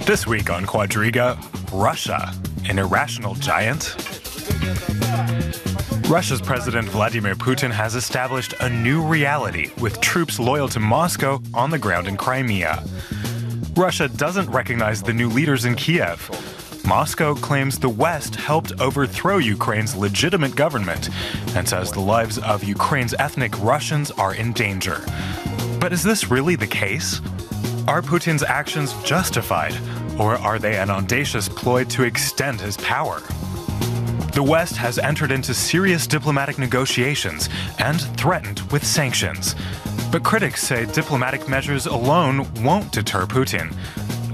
This week on Quadriga, Russia, an irrational giant? Russia's President Vladimir Putin has established a new reality with troops loyal to Moscow on the ground in Crimea. Russia doesn't recognize the new leaders in Kiev. Moscow claims the West helped overthrow Ukraine's legitimate government and says the lives of Ukraine's ethnic Russians are in danger. But is this really the case? Are Putin's actions justified, or are they an audacious ploy to extend his power? The West has entered into serious diplomatic negotiations and threatened with sanctions. But critics say diplomatic measures alone won't deter Putin.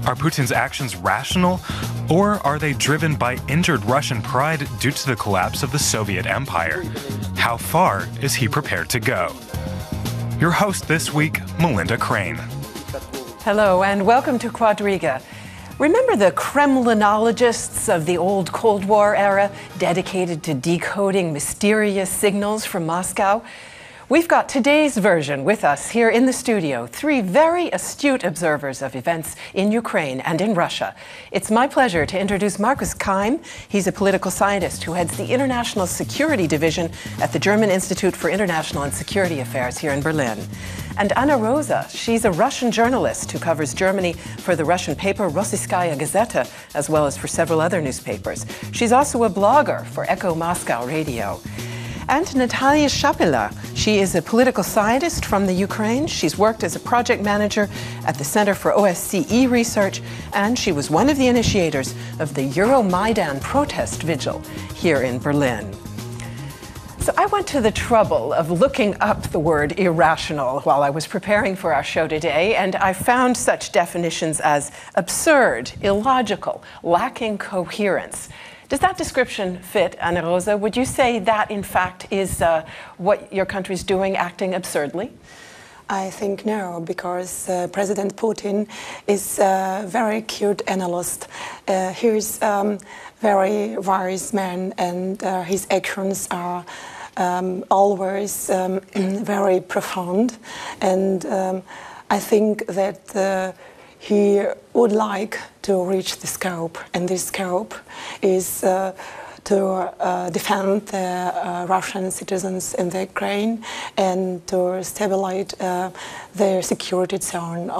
Are Putin's actions rational, or are they driven by injured Russian pride due to the collapse of the Soviet Empire? How far is he prepared to go? Your host this week, Melinda Crane. Hello and welcome to Quadriga. Remember the Kremlinologists of the old Cold War era dedicated to decoding mysterious signals from Moscow? We've got today's version with us here in the studio, three very astute observers of events in Ukraine and in Russia. It's my pleasure to introduce Markus Kaim. He's a political scientist who heads the International Security Division at the German Institute for International and Security Affairs here in Berlin. And Anna Rosa, she's a Russian journalist who covers Germany for the Russian paper Rossiyskaya Gazeta, as well as for several other newspapers. She's also a blogger for Echo Moscow Radio. And Natalia Shapila, she is a political scientist from the Ukraine. She's worked as a project manager at the Center for OSCE Research, and she was one of the initiators of the Euromaidan protest vigil here in Berlin. So I went to the trouble of looking up the word irrational while I was preparing for our show today, and I found such definitions as absurd, illogical, lacking coherence. Does that description fit, Anna Rosa? Would you say that, in fact, is what your country's doing, acting absurdly? I think no, because President Putin is a very acute analyst. He's a very wise man, and his actions are always very profound. And I think that he would like to reach the scope, and this scope is to defend the Russian citizens in the Ukraine and to stabilize their security zone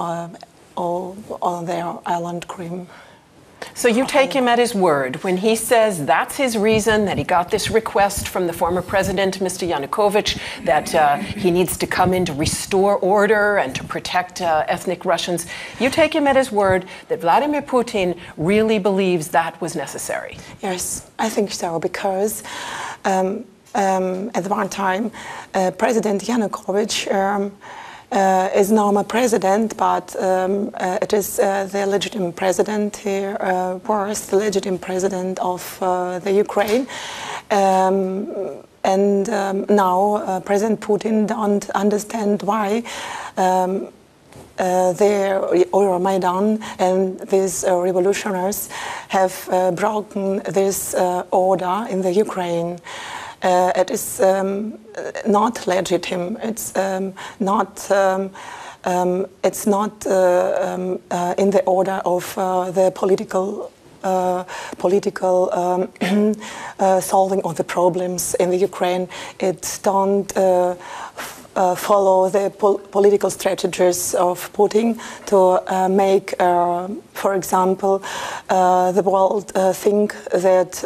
on their island Crimea. So you take him at his word when he says that's his reason, that he got this request from the former president, Mr. Yanukovych, that he needs to come in to restore order and to protect ethnic Russians. You take him at his word that Vladimir Putin really believes that was necessary. Yes, I think so, because at one time, President Yanukovych is now a president, but it is the legitimate president. He was the legitimate president of the Ukraine. And now President Putin don't understand why the Euromaidan and these revolutionaries have broken this order in the Ukraine. It is not legitimate. It's not in the order of the political solving of the problems in the Ukraine. It don't follow the political strategies of Putin to make, for example, the world think that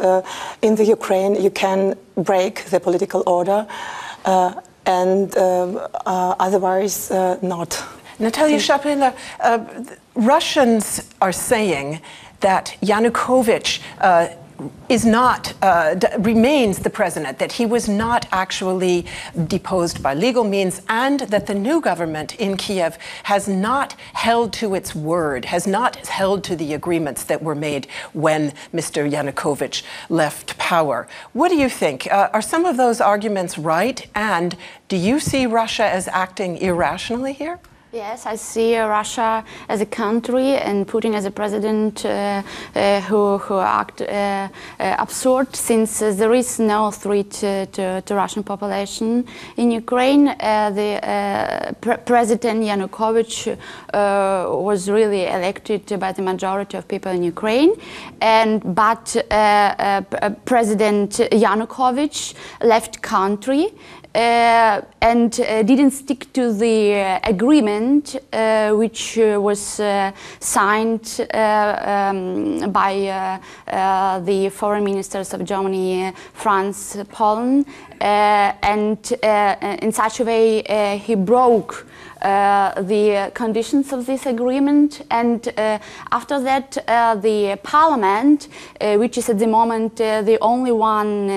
in the Ukraine you can break the political order and otherwise not. Natalia Shapila, Russians are saying that Yanukovych is not, remains the president, that he was not actually deposed by legal means, and that the new government in Kiev has not held to its word, has not held to the agreements that were made when Mr. Yanukovych left power. What do you think? Are some of those arguments right? And do you see Russia as acting irrationally here? Yes, I see Russia as a country and Putin as a president who act absurd, since there is no threat to Russian population in Ukraine. President Yanukovych was really elected by the majority of people in Ukraine, but President Yanukovych left country. And didn't stick to the agreement which was signed by the foreign ministers of Germany, France, Poland, and in such a way he broke the conditions of this agreement, and after that the parliament, which is at the moment the only one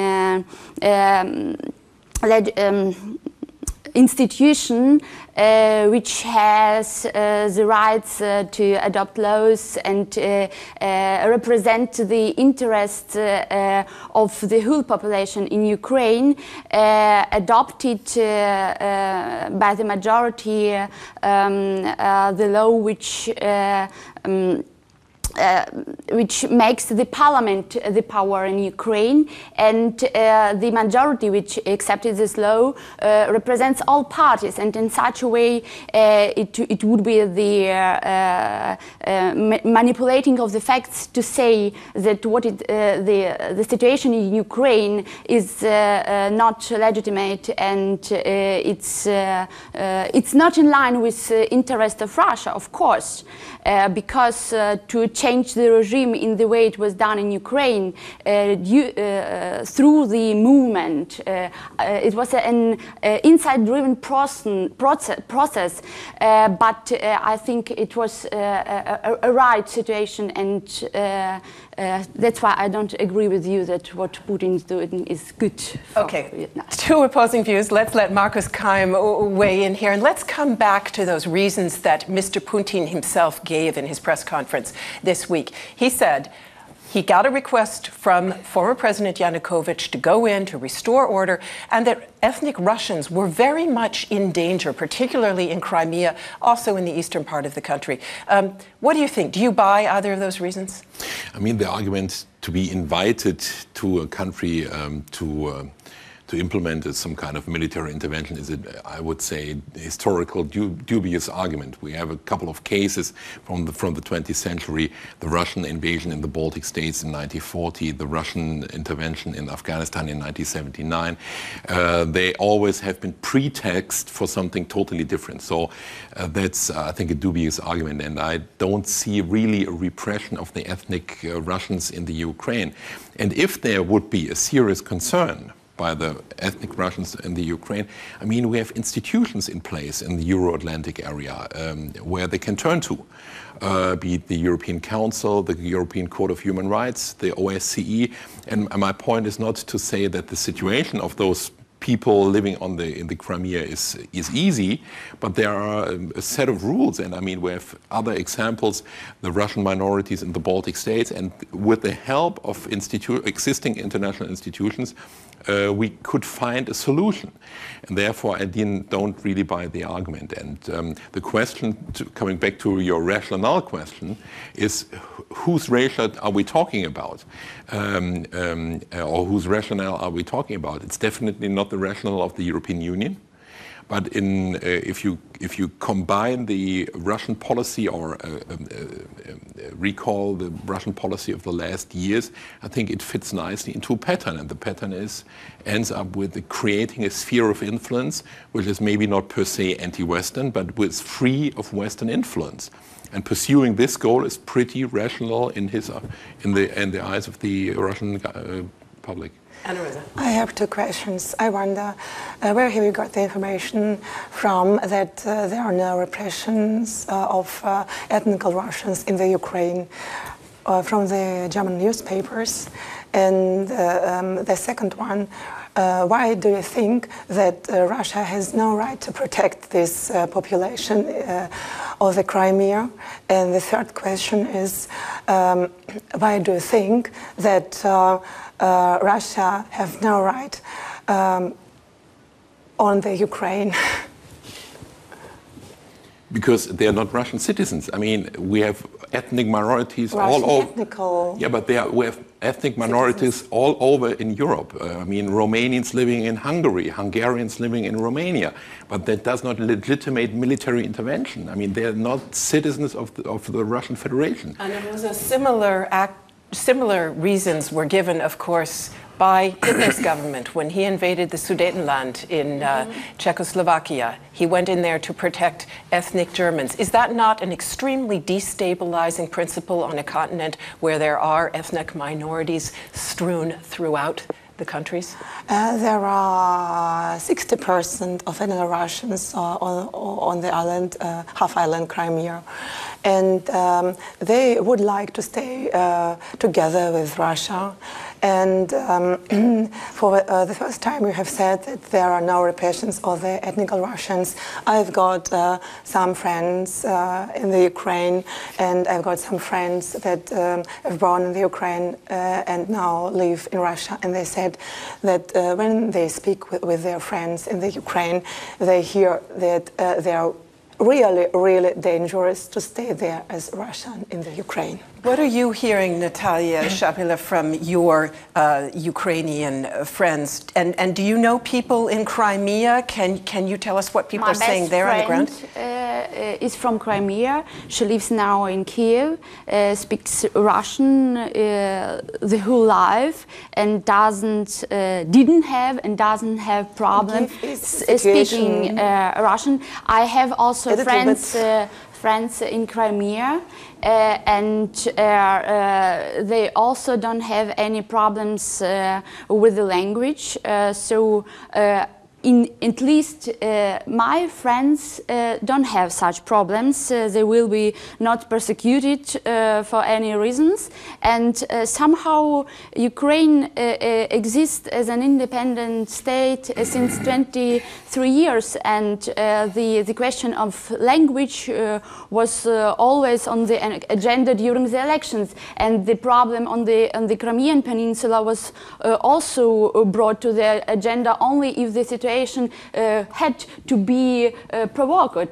institution which has the rights to adopt laws and represent the interests of the whole population in Ukraine, adopted by the majority the law which makes the parliament the power in Ukraine, and the majority which accepted this law represents all parties, and in such a way it would be the manipulating of the facts to say that the situation in Ukraine is not legitimate, and it's not in line with the interest of Russia, of course, because to change the regime in the way it was done in Ukraine through the movement. It was an inside-driven process, but I think it was a right situation, and that's why I don't agree with you that what Putin is doing is good. Okay, two opposing views. Let's let Markus Kaim weigh in here, and let's come back to those reasons that Mr. Putin himself gave in his press conference this week. He said he got a request from former President Yanukovych to go in to restore order, and that ethnic Russians were very much in danger, particularly in Crimea, also in the eastern part of the country. What do you think? Do you buy either of those reasons? I mean, the argument to be invited to a country to implement some kind of military intervention is, I would say, historical dubious argument. We have a couple of cases from the 20th century: the Russian invasion in the Baltic states in 1940, the Russian intervention in Afghanistan in 1979. They always have been pretext for something totally different. So that's, I think, a dubious argument, and I don't see really a repression of the ethnic Russians in the Ukraine. And if there would be a serious concern by the ethnic Russians in the Ukraine, I mean, we have institutions in place in the Euro-Atlantic area where they can turn to, be it the European Council, the European Court of Human Rights, the OSCE. And my point is not to say that the situation of those people living in the Crimea is easy, but there are a set of rules, and I mean, we have other examples, the Russian minorities in the Baltic states, and with the help of existing international institutions, we could find a solution. And therefore, I don't really buy the argument. And the question, coming back to your rationale question, is whose rationale are we talking about? Or whose rationale are we talking about? It's definitely not the rationale of the European Union. But if you combine the Russian policy or recall the Russian policy of the last years, I think it fits nicely into a pattern. And the pattern ends up with creating a sphere of influence, which is maybe not per se anti-Western, but was free of Western influence. And pursuing this goal is pretty rational in the eyes of the Russian public. I have two questions. I wonder where have you got the information from that there are no repressions of ethnic Russians in the Ukraine? From the German newspapers? And the second one, why do you think that Russia has no right to protect this population of the Crimea? And the third question is, why do you think that Russia have no right on the Ukraine? Because they are not Russian citizens. I mean, we have ethnic minorities Russian all over. Ethnical. Yeah, but we have ethnic minorities all over in Europe. I mean, Romanians living in Hungary, Hungarians living in Romania. But that does not legitimate military intervention. I mean, they are not citizens of the Russian Federation. And it was a similar reasons were given, of course, by Hitler's government when he invaded the Sudetenland in Czechoslovakia. He went in there to protect ethnic Germans. Is that not an extremely destabilizing principle on a continent where there are ethnic minorities strewn throughout the countries? There are 60% of ethnic Russians on the island, half-island Crimea. And they would like to stay together with Russia. And for the first time, we have said that there are no repressions of the ethnic Russians. I've got some friends in the Ukraine, and I've got some friends that have born in the Ukraine and now live in Russia. And they said that when they speak with their friends in the Ukraine, they hear that they are really dangerous to stay there as Russian in the Ukraine. What are you hearing, Natalia Shapila, from your Ukrainian friends? And do you know people in Crimea? Can you tell us what people are saying there on the ground? My best friend is from Crimea. She lives now in Kiev, speaks Russian the whole life, and didn't have problems speaking Russian. I have also friends in Crimea, and they also don't have any problems with the language. At least my friends don't have such problems. They will be not persecuted for any reasons. And somehow Ukraine exists as an independent state since 23 years. And the question of language was always on the agenda during the elections. And the problem on the Crimean Peninsula was also brought to the agenda only if the situation had to be provoked.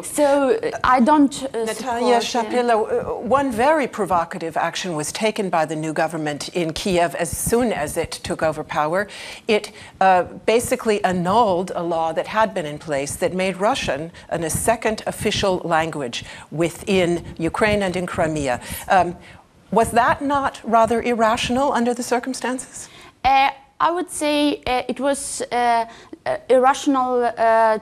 So I don't Natalia Shapila, one very provocative action was taken by the new government in Kiev as soon as it took over power. It basically annulled a law that had been in place that made Russian a second official language within Ukraine and in Crimea. Was that not rather irrational under the circumstances? I would say it was irrational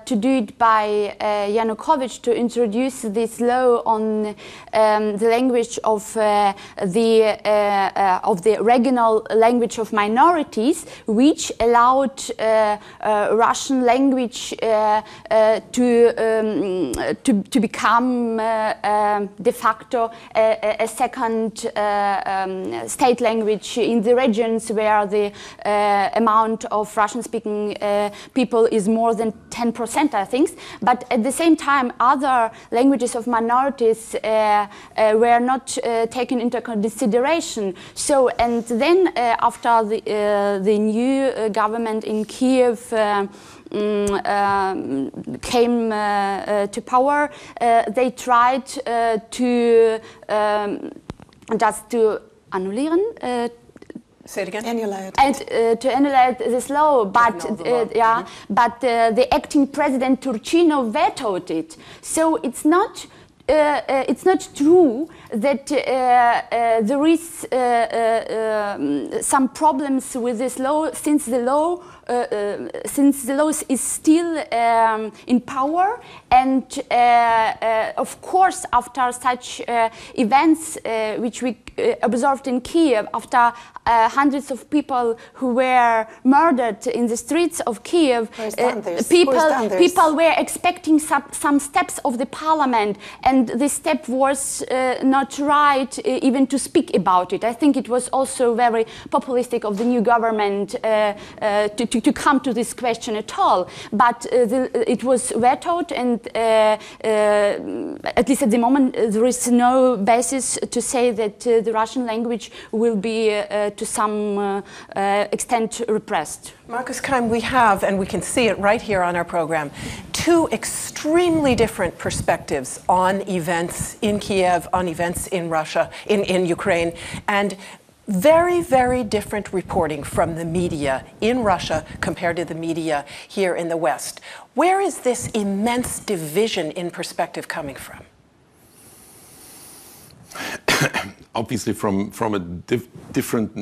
to do it by Yanukovych, to introduce this law on the language of the regional language of minorities, which allowed Russian language to become de facto a second state language in the regions where the amount of Russian-speaking people is more than 10%, I think. But at the same time, other languages of minorities were not taken into consideration. So, and then after the new government in Kiev came to power, they tried to just to annullieren. Say it again. Annulate. And to annulate this law, but the acting president Turchino vetoed it. So it's not true that there is some problems with this law, since the law is still in power, and of course, after such events which we observed in Kiev, after hundreds of people who were murdered in the streets of Kiev, people were expecting some steps of the parliament, and this step was not right even to speak about it. I think it was also very populistic of the new government to to come to this question at all. But it was vetoed, and at least at the moment, there is no basis to say that the Russian language will be to some extent repressed. Markus Kaim, we have, and we can see it right here on our program, two extremely different perspectives on events in Kiev, on events in Russia, in Ukraine, and very, very different reporting from the media in Russia compared to the media here in the West. Where is this immense division in perspective coming from? Obviously from a different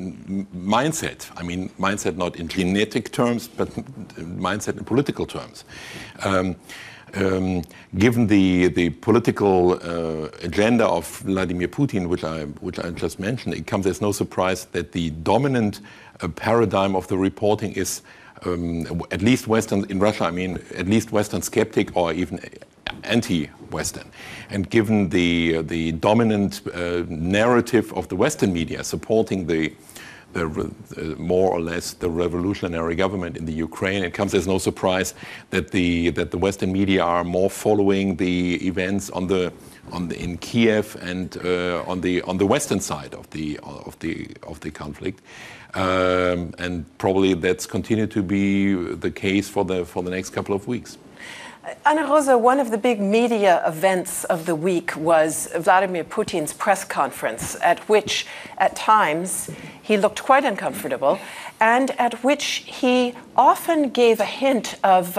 mindset. I mean, mindset not in genetic terms, but mindset in political terms. Given the political agenda of Vladimir Putin, which I just mentioned, it comes as no surprise that the dominant paradigm of the reporting is at least Western, in Russia, I mean, at least Western skeptic or even anti-Western. And given the dominant narrative of the Western media supporting the more or less the revolutionary government in the Ukraine, it comes as no surprise that the Western media are more following the events in Kiev and on the Western side of the conflict. And probably that's continued to be the case for the next couple of weeks. Anna Rosa, one of the big media events of the week was Vladimir Putin's press conference, at which, at times, he looked quite uncomfortable, and at which he often gave a hint of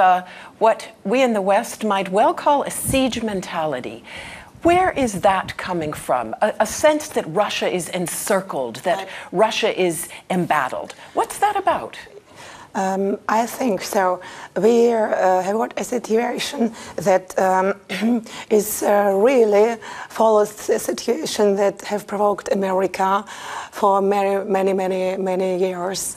what we in the West might well call a siege mentality. Where is that coming from? A sense that Russia is encircled, that Russia is embattled. What's that about? I think so. We have got a situation that is really follows the situation that have provoked America for many years.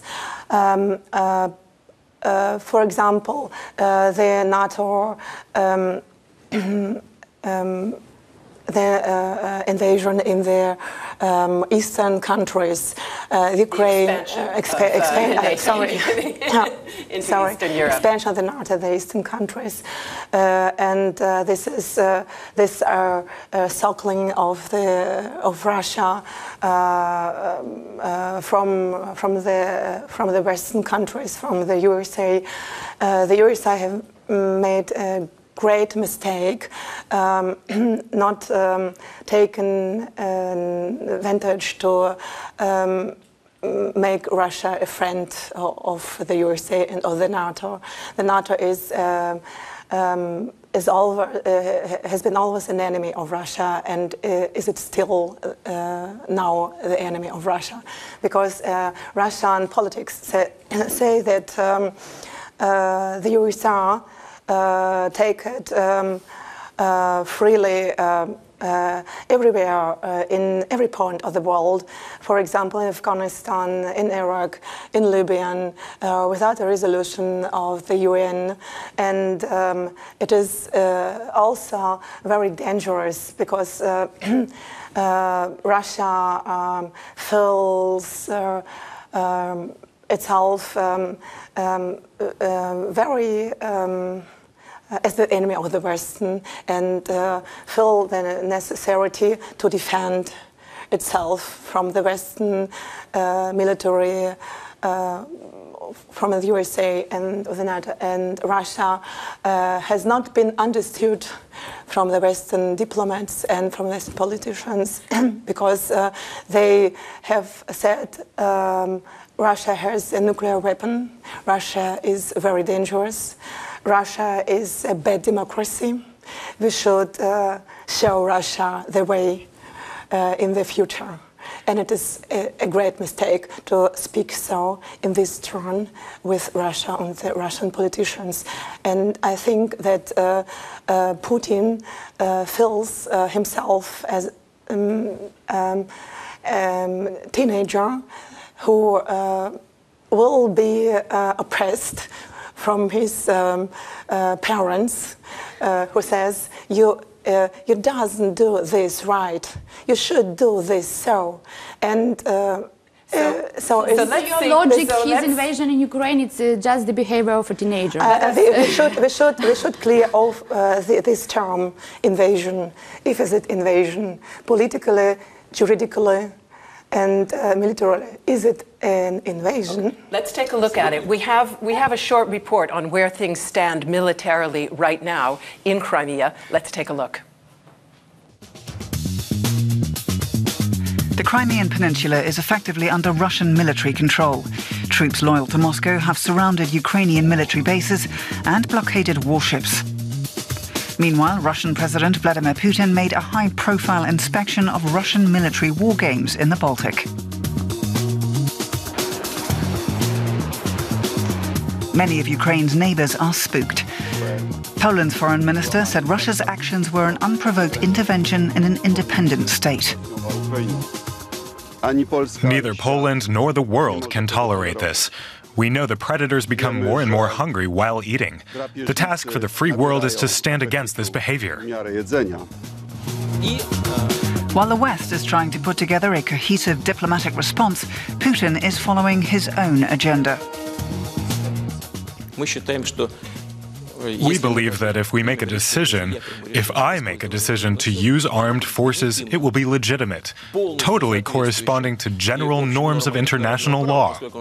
For example, the NATO the invasion in the eastern countries, Ukraine, expansion of the NATO, the eastern countries, and this is this circling of Russia from the Western countries, from the USA. The USA have made a great mistake, not taken advantage to make Russia a friend of the USA and of the NATO. The NATO has been always an enemy of Russia, and is it still now the enemy of Russia? Because Russian politics say that the USA take it freely everywhere, in every point of the world. For example, in Afghanistan, in Iraq, in Libya, without a resolution of the UN. And it is also very dangerous because Russia feels itself very as the enemy of the Western, and feel the necessity to defend itself from the Western military, from the USA and the NATO. And Russia has not been understood from the Western diplomats and from Western politicians because they have said Russia has a nuclear weapon. Russia is very dangerous. Russia is a bad democracy. We should show Russia the way in the future. And it is a great mistake to speak so in this turn with Russia and the Russian politicians. And I think that Putin feels himself as a teenager who will be oppressed from his parents, who says, you doesn't do this right, you should do this so. And So your logic, his invasion in Ukraine, it's just the behavior of a teenager. We should clear off this term invasion. If is it invasion politically, juridically, and militarily? Is it an invasion? Okay. Let's take a look at it. We have a short report on where things stand militarily right now in Crimea. Let's take a look. The Crimean Peninsula is effectively under Russian military control. Troops loyal to Moscow have surrounded Ukrainian military bases and blockaded warships. Meanwhile, Russian President Vladimir Putin made a high-profile inspection of Russian military war games in the Baltic. Many of Ukraine's neighbours are spooked. Poland's foreign minister said Russia's actions were an unprovoked intervention in an independent state. Neither Poland nor the world can tolerate this. We know the predators become more and more hungry while eating. The task for the free world is to stand against this behavior. While the West is trying to put together a cohesive diplomatic response, Putin is following his own agenda. We believe that if we make a decision, if I make a decision to use armed forces, it will be legitimate, totally corresponding to general norms of international law. And,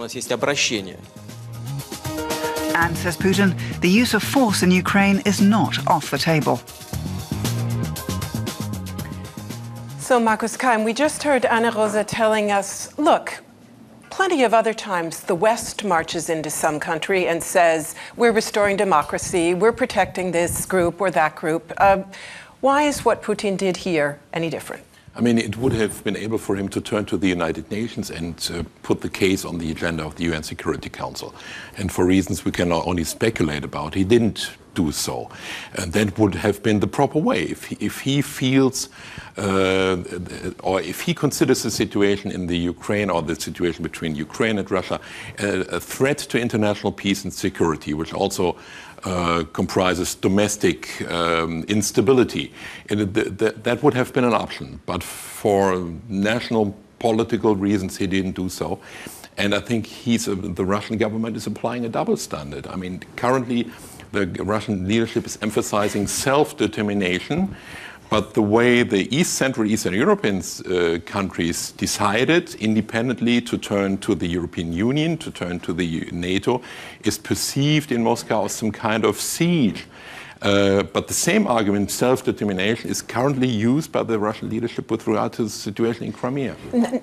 says Putin, the use of force in Ukraine is not off the table. So, Markus Kaim, we just heard Anna Rosa telling us, look, plenty of other times the West marches into some country and says, we're restoring democracy, we're protecting this group or that group. Why is what Putin did here any different? I mean, it would have been able for him to turn to the United Nations and put the case on the agenda of the UN Security Council. And for reasons we can only speculate about, he didn't do so. And that would have been the proper way. If he feels, or if he considers the situation in the Ukraine or the situation between Ukraine and Russia a threat to international peace and security, which also comprises domestic instability, that would have been an option. But for national political reasons, he didn't do so. And I think the Russian government is applying a double standard. I mean, currently, the Russian leadership is emphasizing self-determination, but the way the Central Eastern European countries decided independently to turn to the European Union, to turn to the NATO, is perceived in Moscow as some kind of siege. But the same argument, self-determination, is currently used by the Russian leadership with regard to the situation in Crimea.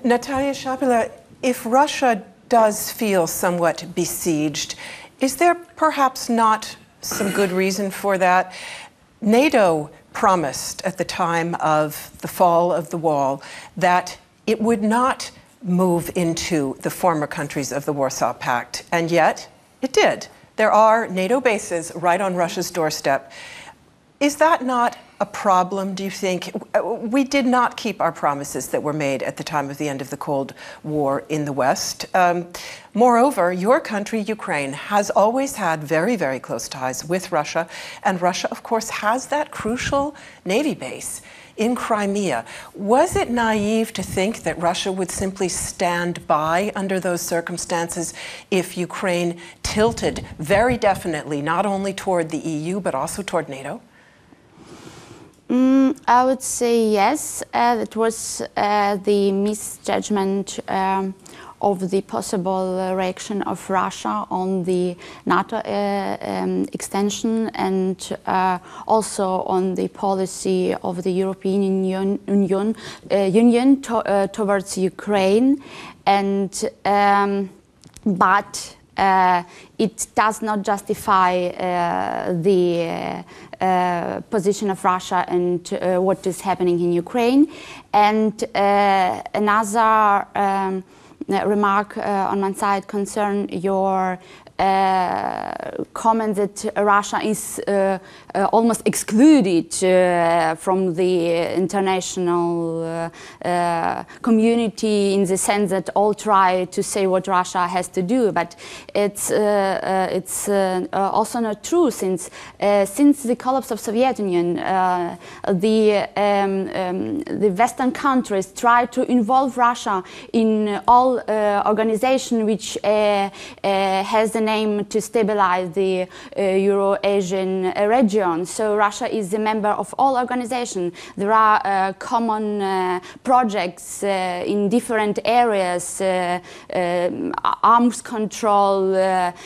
Natalia Shapila, if Russia does feel somewhat besieged, is there perhaps not some good reason for that? NATO promised at the time of the fall of the wall that it would not move into the former countries of the Warsaw Pact, and yet it did. There are NATO bases right on Russia's doorstep. Is that not a problem, do you think? We did not keep our promises that were made at the time of the end of the Cold War in the West. Moreover, your country, Ukraine, has always had very, very close ties with Russia, and Russia, of course, has that crucial Navy base in Crimea. Was it naive to think that Russia would simply stand by under those circumstances if Ukraine tilted very definitely not only toward the EU but also toward NATO? I would say yes. It was the misjudgment of the possible reaction of Russia on the NATO extension and also on the policy of the European Union towards Ukraine. And but it does not justify the position of Russia and what is happening in Ukraine. And another remark on one side concern your comment that Russia is almost excluded from the international community, in the sense that all try to say what Russia has to do, but it's also not true, since the collapse of Soviet Union, the Western countries try to involve Russia in all organization which has the aim to stabilize the Euro-Asian region. So Russia is a member of all organizations. There are common projects in different areas, arms control,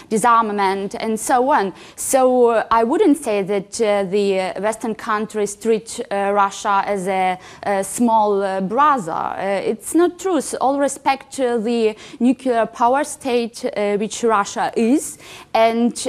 disarmament, and so on. So I wouldn't say that the Western countries treat Russia as a small brother. It's not true. So all respect to the nuclear power state which Russia is, and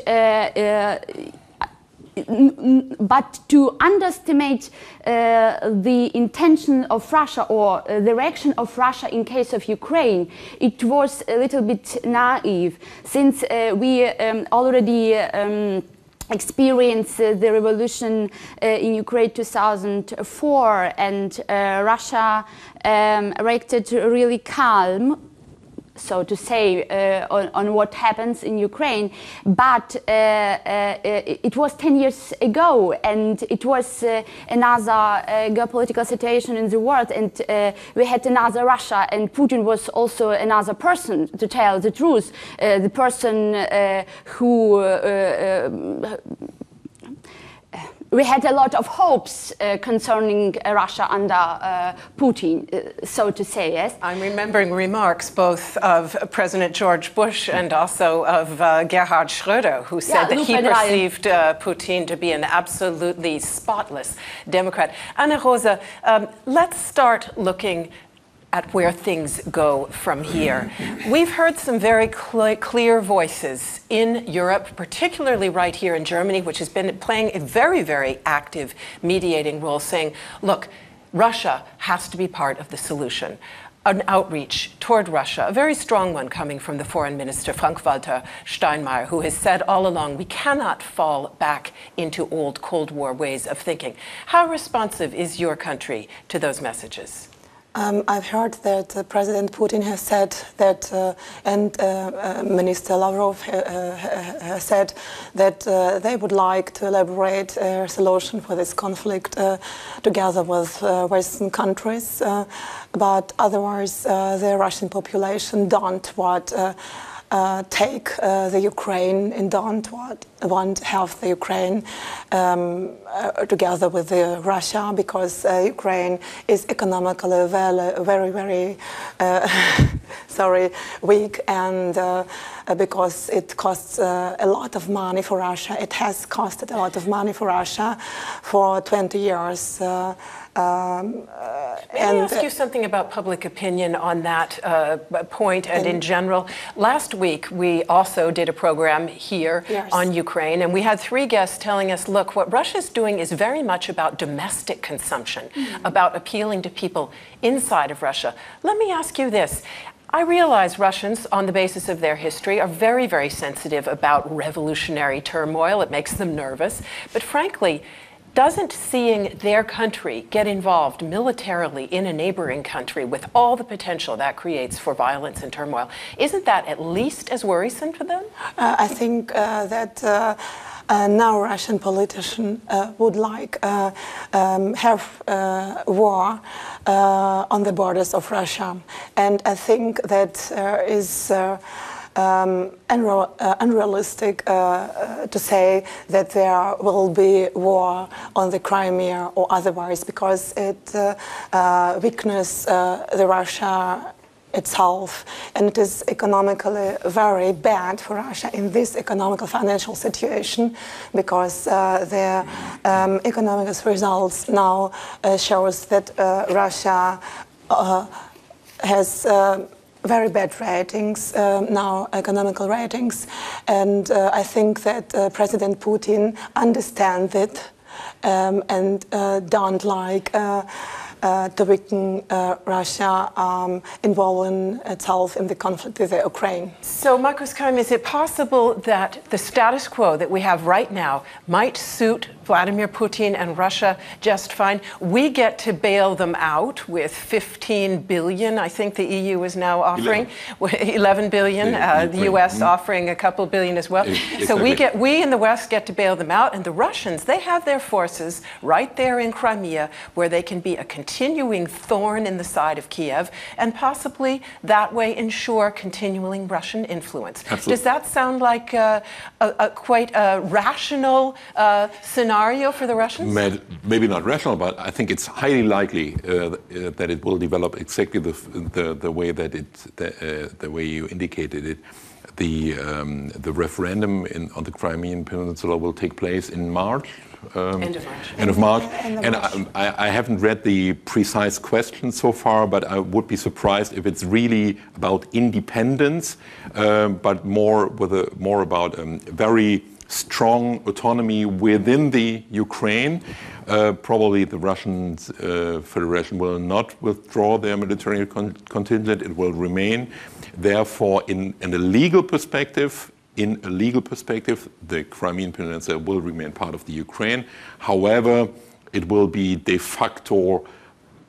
but to underestimate the intention of Russia or the reaction of Russia in case of Ukraine, it was a little bit naive, since we already experienced the revolution in Ukraine 2004, and Russia reacted really calm, so to say, on what happens in Ukraine, but it was 10 years ago, and it was another geopolitical situation in the world, and we had another Russia, and Putin was also another person, to tell the truth, the person who we had a lot of hopes concerning Russia under Putin, so to say, yes? I'm remembering remarks both of President George Bush and also of Gerhard Schröder, who said that he perceived Putin to be an absolutely spotless Democrat. Anna Rosa, let's start looking at where things go from here. We've heard some very clear voices in Europe, particularly right here in Germany, which has been playing a very, very active mediating role, saying, look, Russia has to be part of the solution. An outreach toward Russia, a very strong one coming from the foreign minister, Frank-Walter Steinmeier, who has said all along, we cannot fall back into old Cold War ways of thinking. How responsive is your country to those messages? I've heard that President Putin has said that, and Minister Lavrov has said that they would like to elaborate a solution for this conflict together with Western countries, but otherwise the Russian population don't want take the Ukraine and don't want have the Ukraine together with Russia, because Ukraine is economically very, very weak, and because it costs a lot of money for Russia. It has costed a lot of money for Russia for 20 years. May I ask you something about public opinion on that point and in general? Last week, we also did a program here on Ukraine, and we had 3 guests telling us, look, what Russia's doing is very much about domestic consumption, about appealing to people inside of Russia. Let me ask you this. I realize Russians, on the basis of their history, are very, very sensitive about revolutionary turmoil. It makes them nervous. But frankly, doesn't seeing their country get involved militarily in a neighboring country with all the potential that creates for violence and turmoil, isn't that at least as worrisome for them? I think that now Russian politicians would like have war on the borders of Russia, and I think that is unrealistic to say that there will be war on the Crimea or otherwise, because it weakens the Russia itself, and it is economically very bad for Russia in this economical financial situation, because the economic results now shows that Russia has very bad ratings, now economical ratings, and I think that President Putin understands it and don't like to weaken Russia involving itself in the conflict with the Ukraine. So, Markus Kaim, is it possible that the status quo that we have right now might suit Vladimir Putin and Russia just fine? We get to bail them out with 15 billion, I think the EU is now offering. 11 billion, the US offering a couple billion as well. So we in the West get to bail them out, and the Russians, they have their forces right there in Crimea where they can be a continuing thorn in the side of Kiev and possibly that way ensure continuing Russian influence. Absolutely. Does that sound like quite a rational scenario for the Russians? Maybe not rational, but I think it's highly likely that it will develop exactly the way that the way you indicated it. The referendum on the Crimean Peninsula will take place in March. End of March. And I haven't read the precise question so far, but I would be surprised if it's really about independence, but more about very strong autonomy within the Ukraine. Probably the Russian Federation will not withdraw their military contingent. It will remain. Therefore, in a legal perspective, the Crimean Peninsula will remain part of the Ukraine. However, it will be de facto,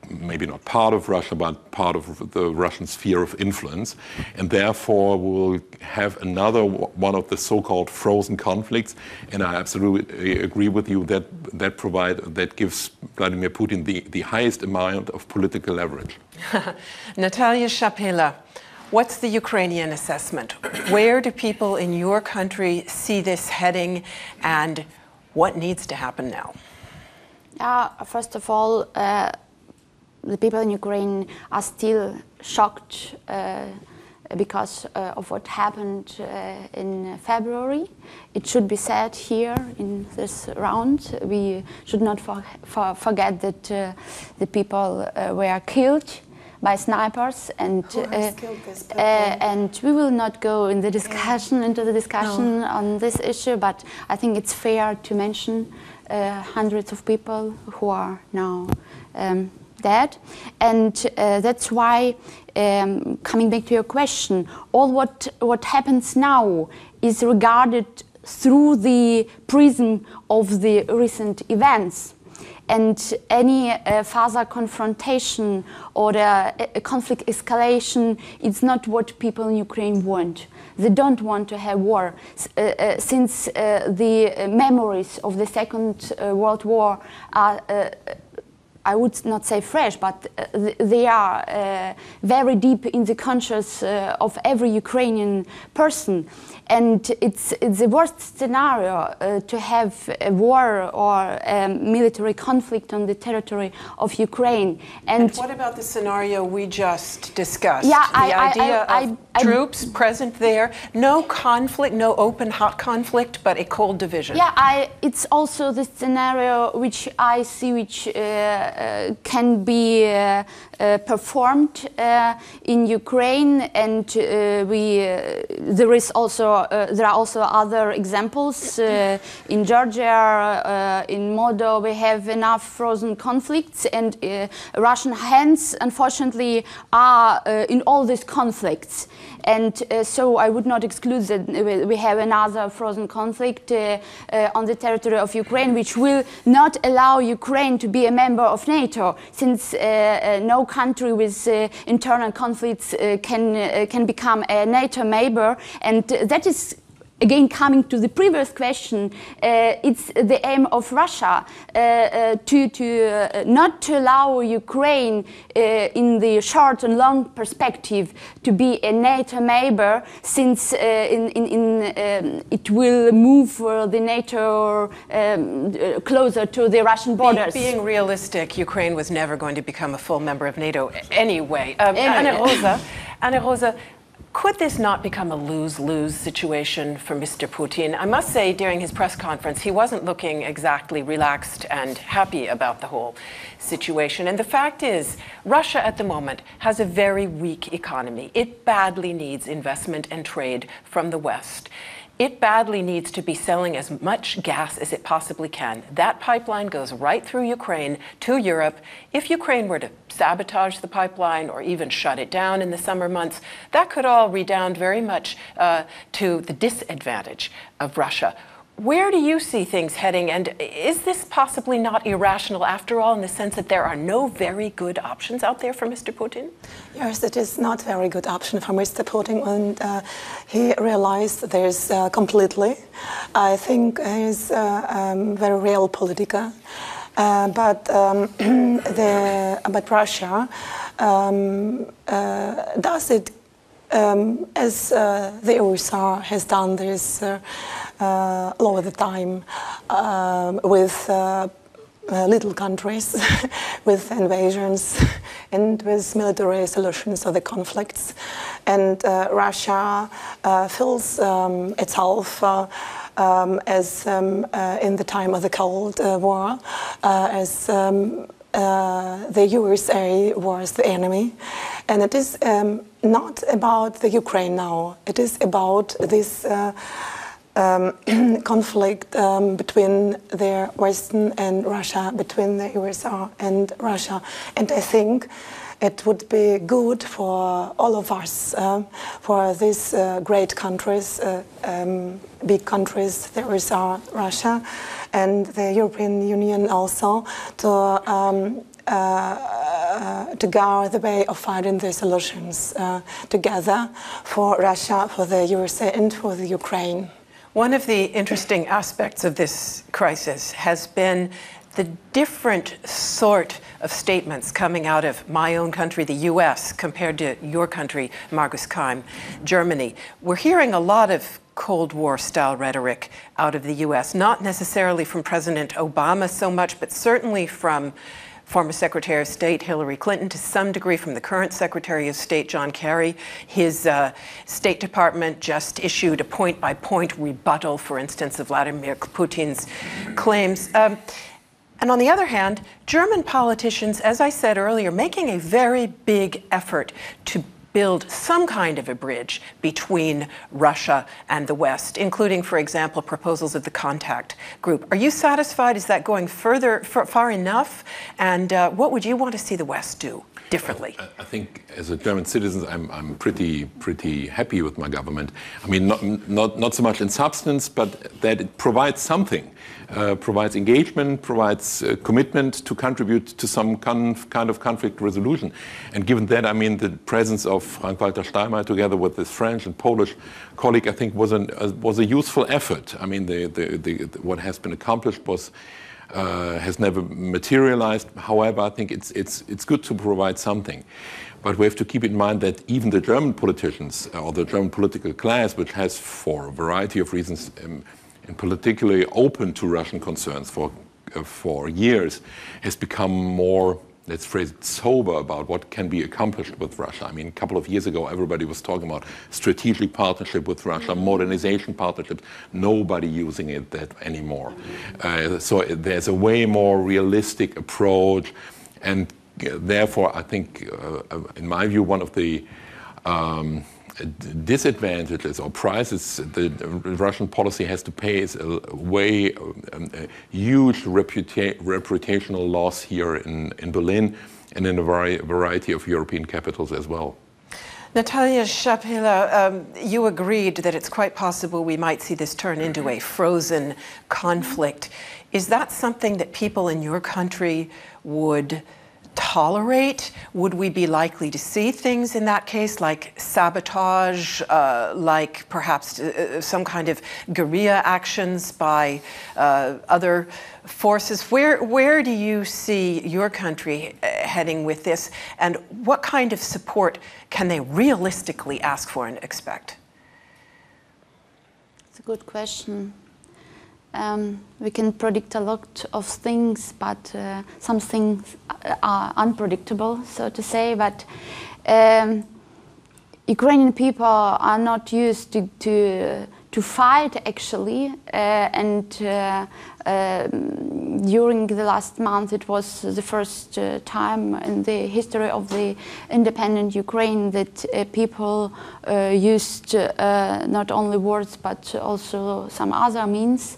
maybe not part of Russia, but part of the Russian sphere of influence. And therefore, we'll have another one of the so-called frozen conflicts. And I absolutely agree with you that gives Vladimir Putin the highest amount of political leverage. Natalia Shapela, what's the Ukrainian assessment? Where do people in your country see this heading, and what needs to happen now? First of all, the people in Ukraine are still shocked because of what happened in February. It should be said here in this round. We should not forget that the people were killed by snipers, and we will not go into the discussion on this issue. But I think it's fair to mention hundreds of people who are now dead, and that's why, coming back to your question, all what happens now is regarded through the prism of the recent events. And any further confrontation or a conflict escalation is not what people in Ukraine want. They don't want to have war. Since the memories of the Second World War are, I would not say fresh, but they are very deep in the conscience of every Ukrainian person. And it's the worst scenario to have a war or a military conflict on the territory of Ukraine. And what about the scenario we just discussed? Yeah, the idea of troops present there, no conflict, no open hot conflict, but a cold division. Yeah, it's also the scenario which I see, which can be performed in Ukraine, and there are also other examples in Georgia, in Moldova. We have enough frozen conflicts, and Russian hands, unfortunately, are in all these conflicts. And so I would not exclude that we have another frozen conflict on the territory of Ukraine, which will not allow Ukraine to be a member of NATO, since no country with internal conflicts can become a NATO member. And that is, again, coming to the previous question, it's the aim of Russia to not to allow Ukraine in the short and long perspective to be a NATO member, since it will move the NATO closer to the Russian borders. Being realistic, Ukraine was never going to become a full member of NATO anyway. Anna Rosa, could this not become a lose-lose situation for Mr. Putin? I must say, during his press conference, he wasn't looking exactly relaxed and happy about the whole situation. And the fact is, Russia at the moment has a very weak economy. It badly needs investment and trade from the West. it badly needs to be selling as much gas as it possibly can. That pipeline goes right through Ukraine to Europe. If Ukraine were to sabotage the pipeline or even shut it down in the summer months, that could all redound very much to the disadvantage of Russia. Where do you see things heading, and is this possibly not irrational after all, in the sense that there are no very good options out there for Mr. Putin? Yes, it is not a very good option for Mr. Putin, and he realized this completely. I think he's very real political, but Russia does it as the USA has done this all of the time with little countries, with invasions and with military solutions of the conflicts. And Russia feels itself as in the time of the Cold War, as the USA was the enemy. And it is not about the Ukraine now. It is about this conflict between the Western and Russia, between the USA and Russia. And I think it would be good for all of us, for these great countries, big countries, the USA, Russia, and the European Union also, to go the way of finding the solutions together for Russia, for the USA, and for the Ukraine. One of the interesting aspects of this crisis has been the different sort of statements coming out of my own country, the US, compared to your country, Markus Kaim, Germany. We're hearing a lot of Cold War-style rhetoric out of the US, not necessarily from President Obama so much, but certainly from former Secretary of State Hillary Clinton, to some degree from the current Secretary of State John Kerry. His State Department just issued a point-by-point rebuttal, for instance, of Vladimir Putin's claims. And on the other hand, German politicians, as I said earlier, making a very big effort to build some kind of a bridge between Russia and the West, including, for example, proposals of the contact group. Are you satisfied? Is that going far enough? And what would you want to see the West do differently? I think, as a German citizen, I'm pretty happy with my government. I mean, not so much in substance, but that it provides something. Provides engagement, provides commitment to contribute to some kind of conflict resolution. And given that, I mean, the presence of Frank-Walter Steinmeier together with his French and Polish colleague, I think was a useful effort. I mean, what has been accomplished has never materialized. However, I think it's good to provide something. But we have to keep in mind that even the German politicians, or the German political class, which has, for a variety of reasons, and particularly open to Russian concerns for years, has become more, let's phrase it, sober about what can be accomplished with Russia. I mean, a couple of years ago, everybody was talking about strategic partnership with Russia, modernization partnership. Nobody using it that anymore. So there's a way more realistic approach, and therefore, I think, in my view, one of the disadvantages or prices the Russian policy has to pay is a huge reputational loss here in Berlin and in a variety of European capitals as well. Natalia Shapila, you agreed that it's quite possible we might see this turn into a frozen conflict. Is that something that people in your country would tolerate? Would we be likely to see things in that case like sabotage, like perhaps some kind of guerrilla actions by other forces? Where do you see your country heading with this, and what kind of support can they realistically ask for and expect? It's a good question. We can predict a lot of things, but some things are unpredictable, so to say. But Ukrainian people are not used to fight, actually, and during the last month, it was the first time in the history of the independent Ukraine that people used not only words but also some other means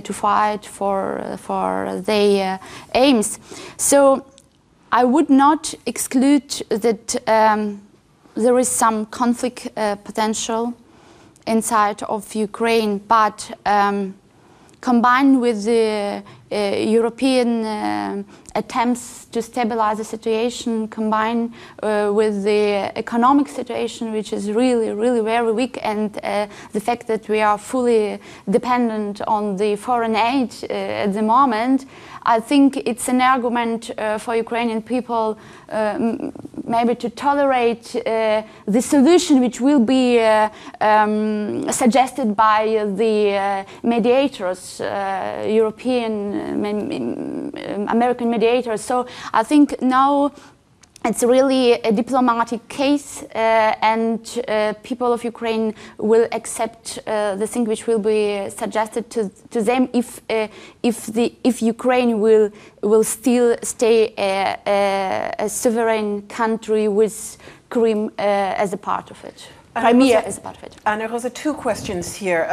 to fight for their aims. So I would not exclude that there is some conflict potential inside of Ukraine, but combined with the European attempts to stabilize the situation, combined with the economic situation, which is really, really very weak, and the fact that we are fully dependent on the foreign aid at the moment, I think it's an argument for Ukrainian people maybe to tolerate the solution which will be suggested by the mediators, European, American mediators. So I think now it's really a diplomatic case, and people of Ukraine will accept the thing which will be suggested to them if Ukraine will still stay a sovereign country with Crimea as a part of it. Crimea is a part of it. Anna Rosa, two questions here.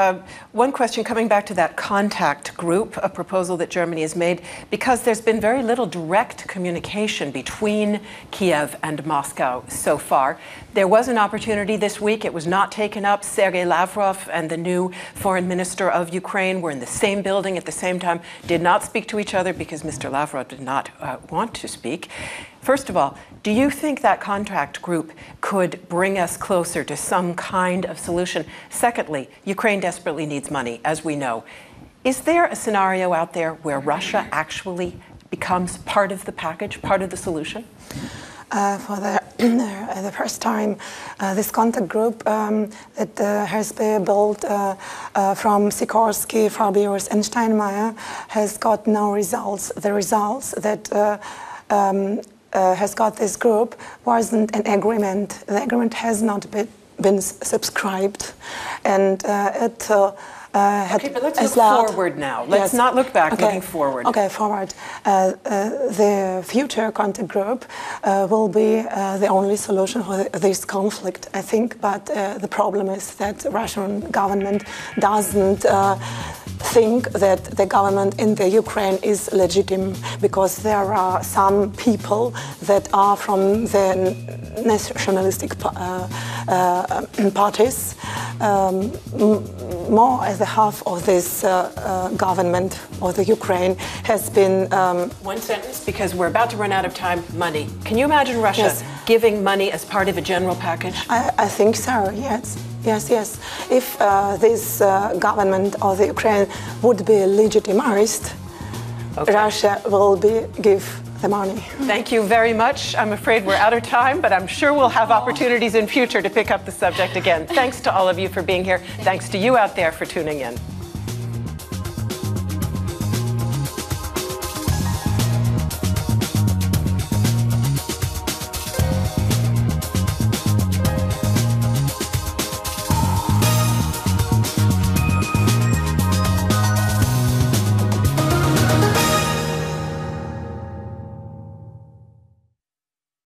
One question coming back to that contact group, a proposal that Germany has made, because there's been very little direct communication between Kiev and Moscow so far. There was an opportunity this week. It was not taken up. Sergei Lavrov and the new foreign minister of Ukraine were in the same building at the same time, did not speak to each other because Mr. Lavrov did not want to speak. First of all, do you think that contact group could bring us closer to some kind of solution? Secondly, Ukraine desperately needs money, as we know. Is there a scenario out there where Russia actually becomes part of the package, part of the solution? For the first time, this contact group that has been built from Sikorsky, Fabius and Steinmeier has got no results. The results that has got this group wasn't an agreement. The agreement has not been subscribed, and it okay, but let's look forward now. Let's not look back, looking forward. Okay, forward. The future contact group will be the only solution for this conflict, I think, but the problem is that the Russian government doesn't think that the government in the Ukraine is legitimate, because there are some people that are from the nationalistic parties. More as a half of this government of the Ukraine has been... One sentence, because we're about to run out of time. Money. Can you imagine Russia giving money as part of a general package? I think so, yes. Yes. If this government of the Ukraine would be legitimized, Russia will give the money. Thank you very much. I'm afraid we're out of time, but I'm sure we'll have opportunities in future to pick up the subject again. Thanks to all of you for being here. Thanks to you out there for tuning in.